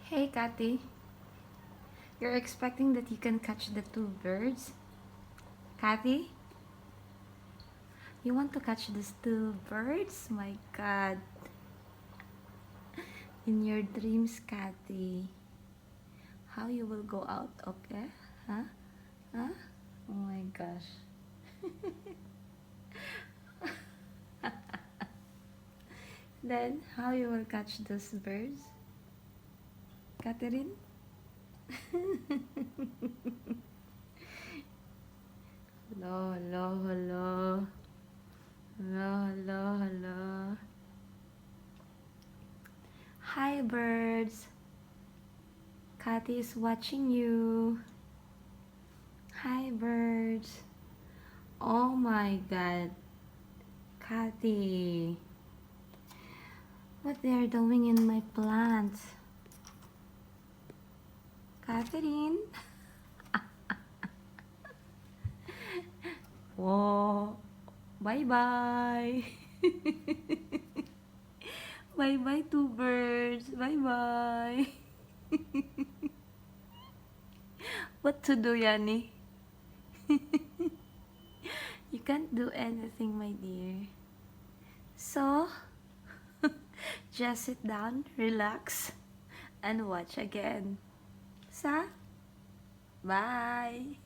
Hey, Kathy. You're expecting that you can catch the two birds? Kathy? You want to catch these two birds? My God. In your dreams, Kathy. How you will go out, okay? Huh? Huh? Oh my gosh. Then, how you will catch those birds? Catherine? Hello, hello, hello. Hello, hello, hello. Hi, birds. Kathy is watching you. Hi, birds. Oh my God. Kathy. What they are doing in my plants? Catherine? Whoa. Bye-bye. Bye-bye, two birds. Bye-bye. What to do, Yanni? You can't do anything, my dear. So, just sit down, relax, and watch again. Sa? Bye.